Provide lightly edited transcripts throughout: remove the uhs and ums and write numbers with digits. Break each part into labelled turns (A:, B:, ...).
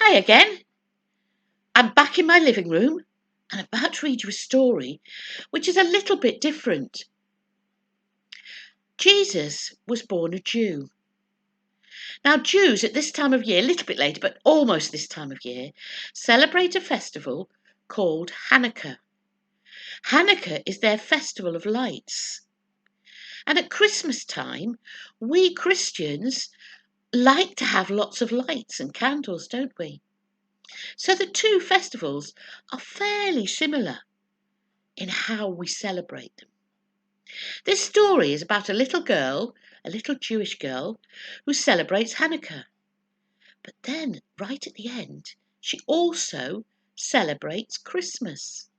A: Hi again. I'm back in my living room and about to read you a story which is a little bit different. Jesus was born a Jew. Now, Jews at this time of year, a little bit later, but almost this time of year, celebrate a festival called Hanukkah. Hanukkah is their festival of lights. And at Christmas time, we Christians like to have lots of lights and candles, don't we? So the two festivals are fairly similar in how we celebrate them. This story is about a little girl, a little Jewish girl, who celebrates Hanukkah. But then, right at the end, she also celebrates Christmas.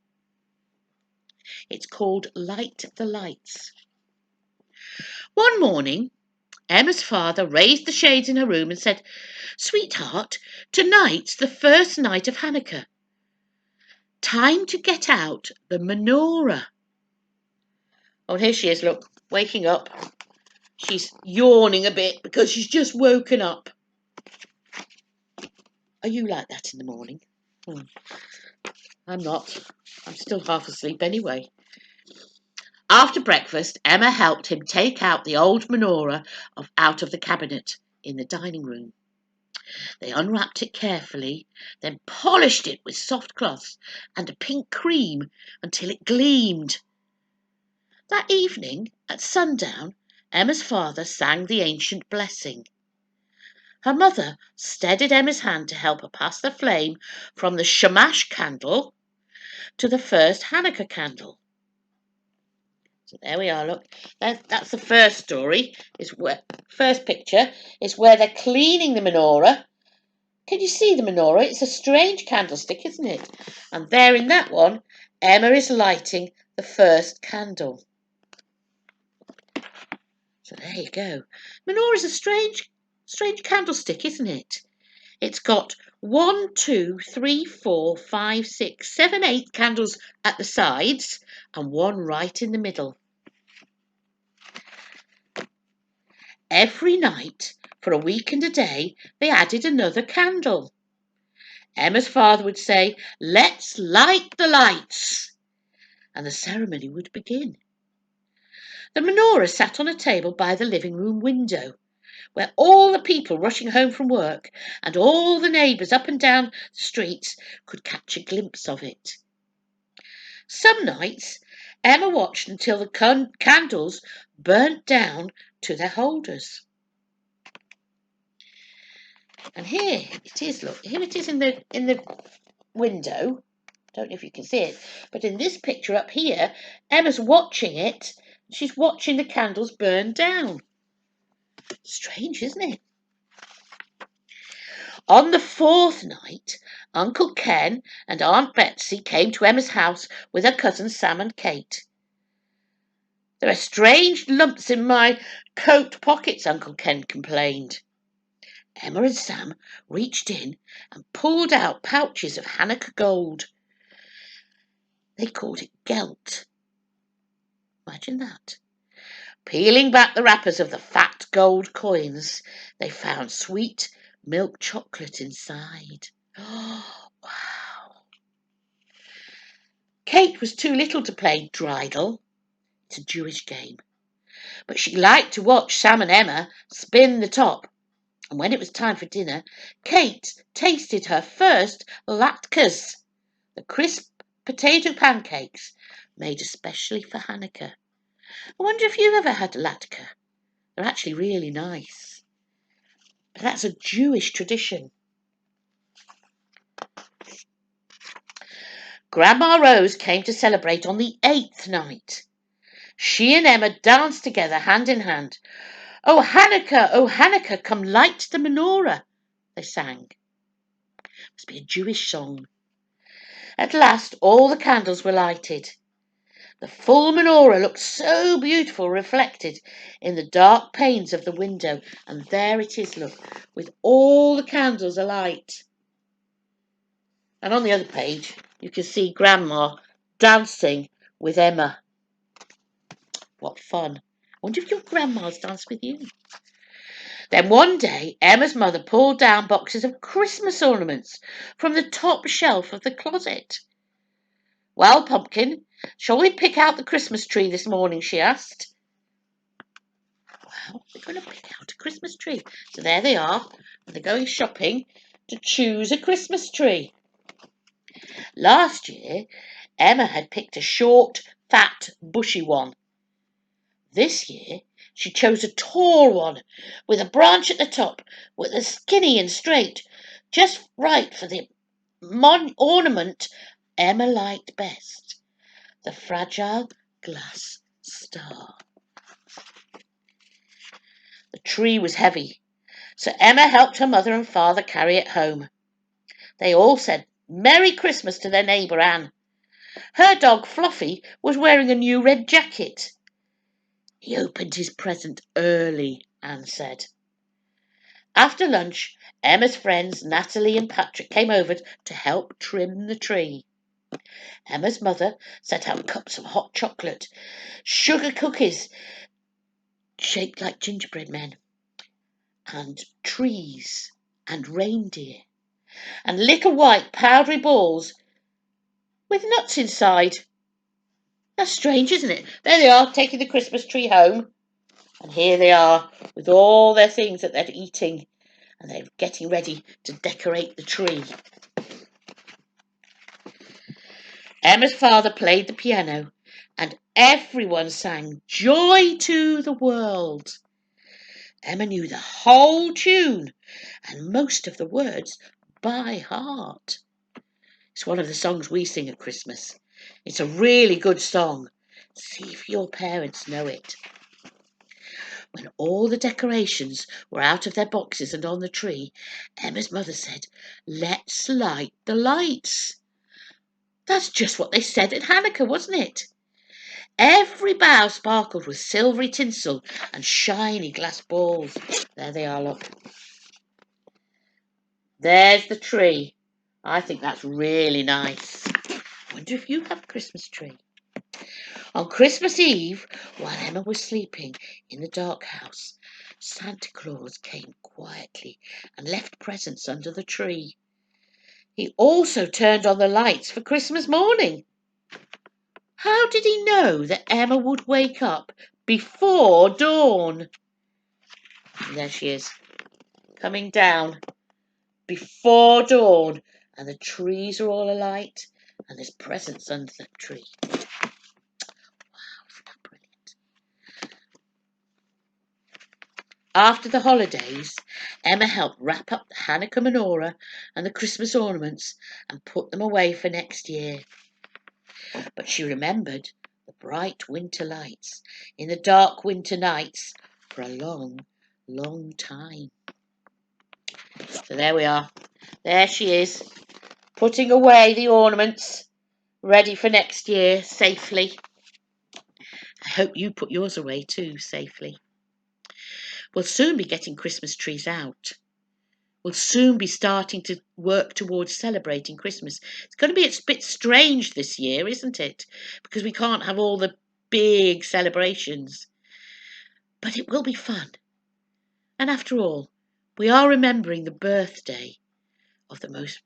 A: It's called Light the Lights. One morning, Emma's father raised the shades in her room and said, "Sweetheart, tonight's the first night of Hanukkah. Time to get out the menorah." Oh, here she is, look, waking up. She's yawning a bit because she's just woken up. Are you like that in the morning? I'm not. I'm still half asleep anyway. After breakfast, Emma helped him take out the old menorah out of the cabinet in the dining room. They unwrapped it carefully, then polished it with soft cloths and a pink cream until it gleamed. That evening, at sundown, Emma's father sang the ancient blessing. Her mother steadied Emma's hand to help her pass the flame from the shamash candle to the first Hanukkah candle. So there we are, look. That's the first story. First picture is where they're cleaning the menorah. Can you see the menorah? It's a strange candlestick, isn't it? And there in that one, Emma is lighting the first candle. So there you go. Menorah is a strange candlestick, isn't it? It's got 1, 2, 3, 4, 5, 6, 7, 8 candles at the sides and one right in the middle. Every night, for a week and a day, they added another candle. Emma's father would say, "Let's light the lights," and the ceremony would begin. The menorah sat on a table by the living room window, where all the people rushing home from work and all the neighbours up and down the streets could catch a glimpse of it. Some nights, Emma watched until the candles burnt down to their holders. And here it is, look, here it is in the window. Don't know if you can see it, but in this picture up here, Emma's watching it. She's watching the candles burn down. Strange, isn't it? On the fourth night, Uncle Ken and Aunt Betsy came to Emma's house with her cousins Sam and Kate. "There are strange lumps in my coat pockets," Uncle Ken complained. Emma and Sam reached in and pulled out pouches of Hanukkah gold. They called it gelt. Imagine that. Peeling back the wrappers of the fat gold coins, they found sweet milk chocolate inside. Oh, wow. Kate was too little to play dreidel. It's a Jewish game. But she liked to watch Sam and Emma spin the top. And when it was time for dinner, Kate tasted her first latkes, the crisp potato pancakes made especially for Hanukkah. I wonder if you've ever had a latke. They're actually really nice. But that's a Jewish tradition. Grandma Rose came to celebrate on the 8th night. She and Emma danced together hand in hand. "Oh Hanukkah, come light the menorah," they sang. Must be a Jewish song. At last all the candles were lighted. The full menorah looked so beautiful reflected in the dark panes of the window. And there it is, look, with all the candles alight. And on the other page, you can see Grandma dancing with Emma. What fun. I wonder if your grandma's danced with you. Then one day, Emma's mother pulled down boxes of Christmas ornaments from the top shelf of the closet. "Well, Pumpkin, shall we pick out the Christmas tree this morning?" she asked. Well, we're going to pick out a Christmas tree. So there they are, and they're going shopping to choose a Christmas tree. Last year, Emma had picked a short, fat, bushy one. This year, she chose a tall one with a branch at the top, with a skinny and straight, just right for the ornament Emma liked best, the fragile glass star. The tree was heavy, so Emma helped her mother and father carry it home. They all said Merry Christmas to their neighbour Anne. Her dog Fluffy was wearing a new red jacket. "He opened his present early," Anne said. After lunch, Emma's friends Natalie and Patrick came over to help trim the tree. Emma's mother set out cups of hot chocolate, sugar cookies shaped like gingerbread men, and trees and reindeer, and little white powdery balls with nuts inside. That's strange, isn't it? There they are, taking the Christmas tree home. And here they are, with all their things that they're eating. And they're getting ready to decorate the tree. Emma's father played the piano, and everyone sang "Joy to the World." Emma knew the whole tune, and most of the words by heart. It's one of the songs we sing at Christmas. It's a really good song. See if your parents know it. When all the decorations were out of their boxes and on the tree, Emma's mother said, "Let's light the lights." That's just what they said at Hanukkah, wasn't it? Every bough sparkled with silvery tinsel and shiny glass balls. There they are, look. There's the tree. I think that's really nice. I wonder if you have a Christmas tree. On Christmas Eve, while Emma was sleeping in the dark house, Santa Claus came quietly and left presents under the tree. He also turned on the lights for Christmas morning. How did he know that Emma would wake up before dawn? And there she is, coming down before dawn, and the trees are all alight, and there's presents under the tree. Wow, isn't that brilliant? After the holidays, Emma helped wrap up the Hanukkah menorah and the Christmas ornaments and put them away for next year. But she remembered the bright winter lights in the dark winter nights for a long, long time. So there we are. There she is, putting away the ornaments, ready for next year safely. I hope you put yours away too safely. We'll soon be getting Christmas trees out. We'll soon be starting to work towards celebrating Christmas. It's going to be a bit strange this year, isn't it? Because we can't have all the big celebrations. But it will be fun. And after all, we are remembering the birthday of the most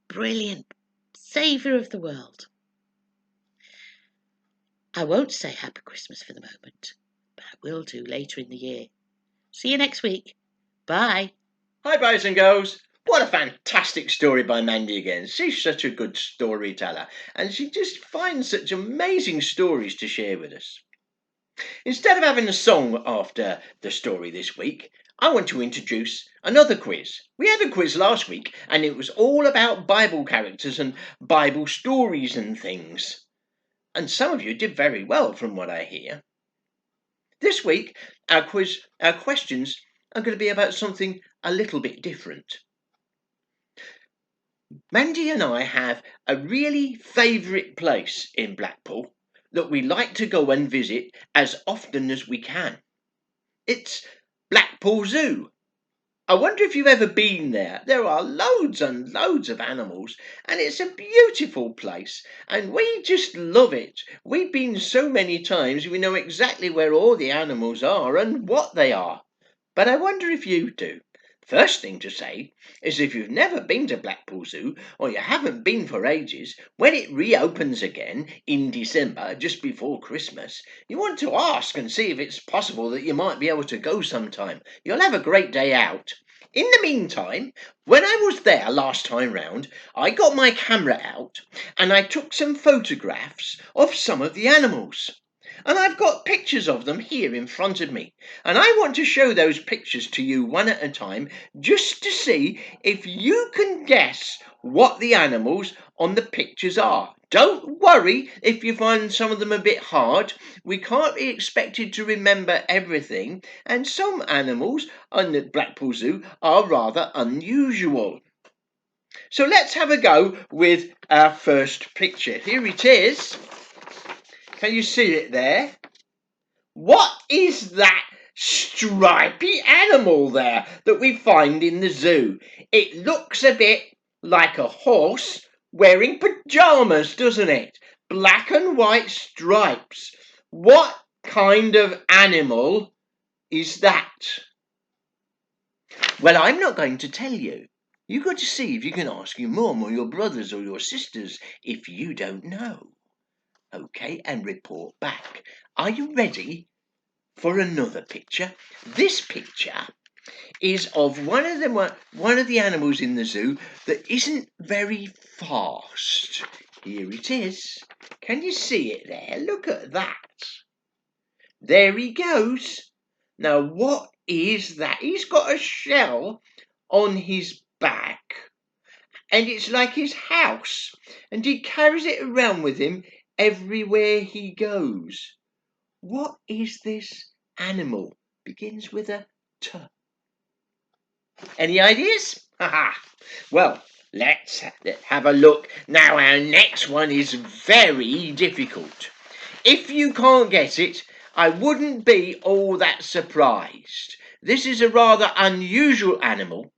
A: brilliant Saviour of the world. I won't say Happy Christmas for the moment, but I will do later in the year. See you next week. Bye.
B: Hi, boys and girls. What a fantastic story by Mandy again. She's such a good storyteller, and she just finds such amazing stories to share with us. Instead of having a song after the story this week, I want to introduce another quiz. We had a quiz last week, and it was all about Bible characters and Bible stories and things. And some of you did very well from what I hear. This week, our questions are going to be about something a little bit different. Mandy and I have a really favourite place in Blackpool that we like to go and visit as often as we can. It's Blackpool Zoo. I wonder if you've ever been there. There are loads and loads of animals, and it's a beautiful place, and we just love it. We've been so many times, we know exactly where all the animals are and what they are. but I wonder if you do. First thing to say is if you've never been to Blackpool Zoo, or you haven't been for ages, when it reopens again in December, just before Christmas, you want to ask and see if it's possible that you might be able to go sometime. You'll have a great day out. In the meantime, when I was there last time round, I got my camera out and I took some photographs of some of the animals. And I've got pictures of them here in front of me. And I want to show those pictures to you one at a time, just to see if you can guess what the animals on the pictures are. Don't worry if you find some of them a bit hard. We can't be expected to remember everything, and some animals on the Blackpool Zoo are rather unusual. So let's have a go with our first picture. Here it is. Can you see it there? What is that stripy animal there that we find in the zoo? It looks a bit like a horse wearing pajamas, doesn't it? Black and white stripes. What kind of animal is that? Well, I'm not going to tell you. You've got to see if you can ask your mum or your brothers or your sisters if you don't know. Okay, and report back. Are you ready for another picture? This picture is of one of the animals in the zoo that isn't very fast. Here it is. Can you see it there? Look at that. There he goes. Now, what is that? He's got a shell on his back, and it's like his house, and he carries it around with him everywhere he goes. What is this animal? Begins with a T. Any ideas? Well, let's have a look. Now, our next one is very difficult. If you can't get it, I wouldn't be all that surprised. This is a rather unusual animal,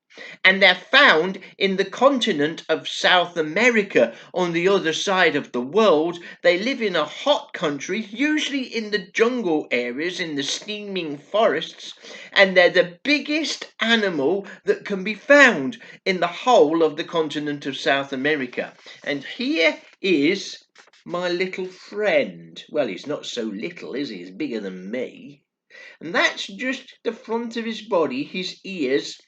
B: and they're found in the continent of South America on the other side of the world. They live in a hot country, usually in the jungle areas, in the steaming forests, and they're the biggest animal that can be found in the whole of the continent of South America. And here is my little friend. Well, he's not so little, is he? He's bigger than me. And that's just the front of his body, his ears,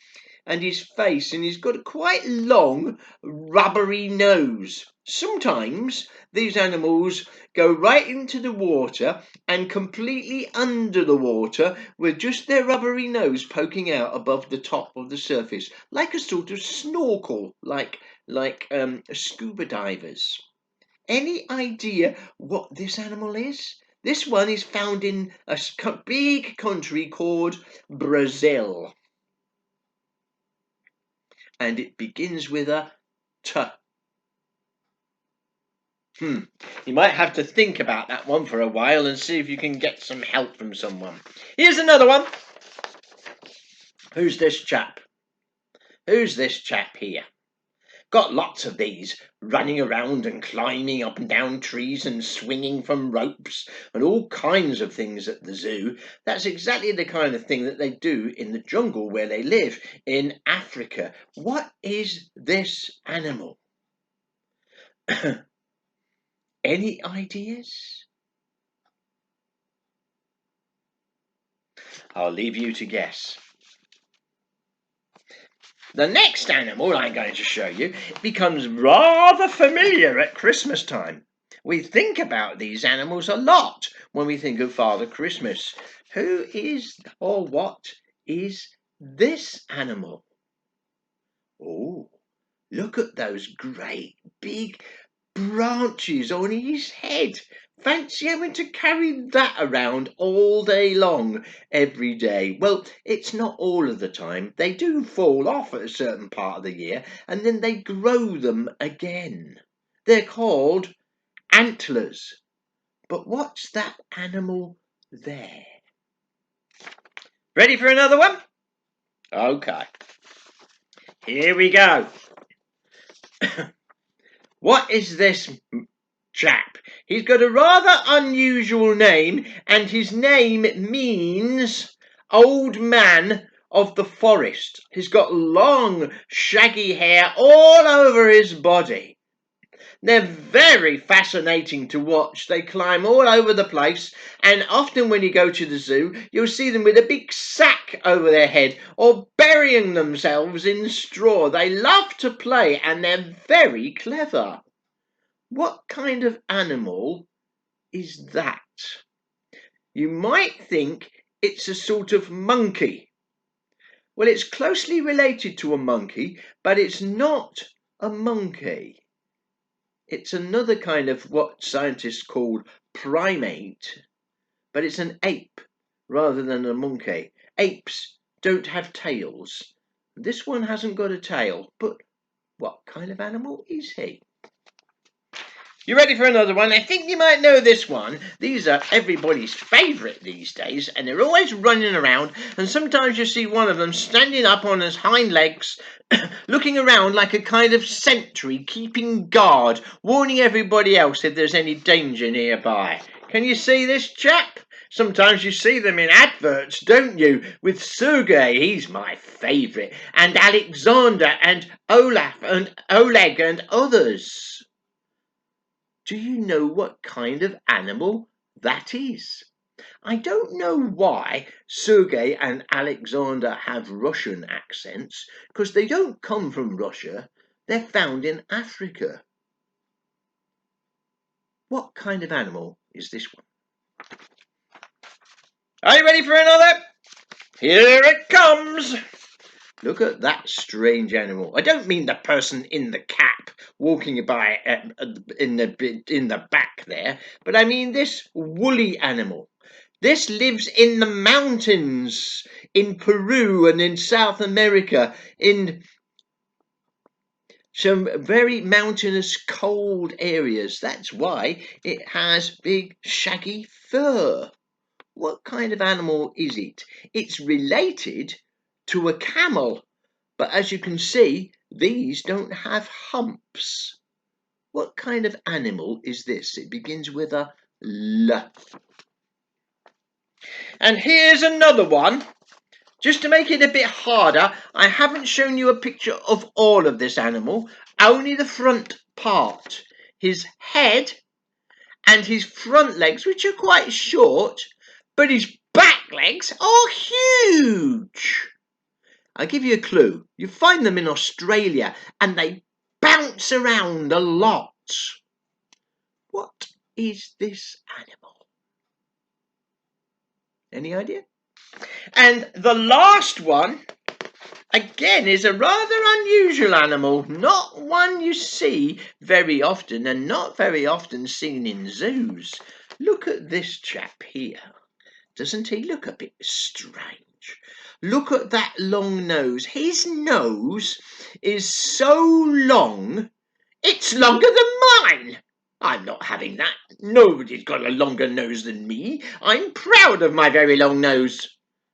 B: and his face, and he's got a quite long rubbery nose. Sometimes these animals go right into the water and completely under the water with just their rubbery nose poking out above the top of the surface, like a sort of snorkel, like scuba divers. Any idea what this animal is? This one is found in a big country called Brazil. And it begins with a T. You might have to think about that one for a while and see if you can get some help from someone. Here's another one. Who's this chap? Who's this chap here? Got lots of these, running around and climbing up and down trees and swinging from ropes and all kinds of things at the zoo. That's exactly the kind of thing that they do in the jungle where they live in Africa. What is this animal? Any ideas? I'll leave you to guess. The next animal I'm going to show you becomes rather familiar at Christmas time. We think about these animals a lot when we think of Father Christmas. Who is or what is this animal? Oh, look at those great big branches on his head. Fancy having to carry that around all day long, every day. Well, it's not all of the time. They do fall off at a certain part of the year, and then they grow them again. They're called antlers. But what's that animal there? Ready for another one? Okay. Here we go. What is this chap? He's got a rather unusual name, and his name means old man of the forest. He's got long, shaggy hair all over his body. They're very fascinating to watch. They climb all over the place, and often when you go to the zoo, you'll see them with a big sack over their head or burying themselves in straw. They love to play, and they're very clever. What kind of animal is that? You might think it's a sort of monkey. Well, it's closely related to a monkey, but it's not a monkey. It's another kind of what scientists call primate, but it's an ape rather than a monkey. Apes don't have tails. This one hasn't got a tail, but what kind of animal is he? You ready for another one? I think you might know this one. These are everybody's favourite these days, and they're always running around, and sometimes you see one of them standing up on his hind legs, looking around like a kind of sentry, keeping guard, warning everybody else if there's any danger nearby. Can you see this chap? Sometimes you see them in adverts, don't you? With Sergey, he's my favourite, and Alexander and Olaf and Oleg and others. Do you know what kind of animal that is? I don't know why Sergey and Alexander have Russian accents, because they don't come from Russia. They're found in Africa. What kind of animal is this one? Are you ready for another? Here it comes. Look at that strange animal. I don't mean the person in the cap walking by in the back there, but I mean this woolly animal. This lives in the mountains in Peru and in South America, in some very mountainous, cold areas. That's why it has big, shaggy fur. What kind of animal is it? It's related to a camel, but as you can see, these don't have humps. What kind of animal is this? It begins with a L. And here's another one. Just to make it a bit harder, I haven't shown you a picture of all of this animal, only the front part. His head and his front legs, which are quite short, but his back legs are huge. I'll give you a clue. You find them in Australia and they bounce around a lot. What is this animal? Any idea? And the last one, again, is a rather unusual animal. Not one you see very often and not very often seen in zoos. Look at this chap here. Doesn't he look a bit strange? Look at that long nose. His nose is so long, it's longer than mine. I'm not having that. Nobody's got a longer nose than me. I'm proud of my very long nose.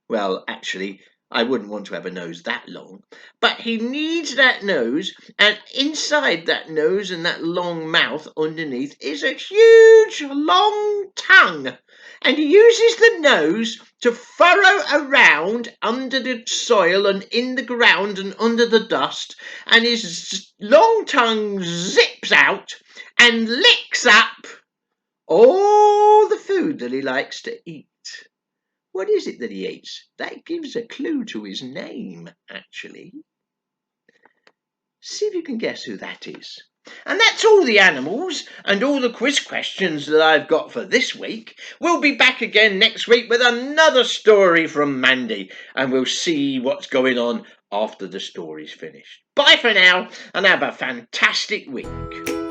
B: Well, actually, I wouldn't want to have a nose that long. But he needs that nose, and inside that nose and that long mouth underneath is a huge, long tongue. And he uses the nose to furrow around under the soil and in the ground and under the dust, and his long tongue zips out and licks up all the food that he likes to eat. What is it that he eats? That gives a clue to his name, actually. See if you can guess who that is. And that's all the animals and all the quiz questions that I've got for this week. We'll be back again next week with another story from Mandy, and we'll see what's going on after the story's finished. Bye for now, and have a fantastic week.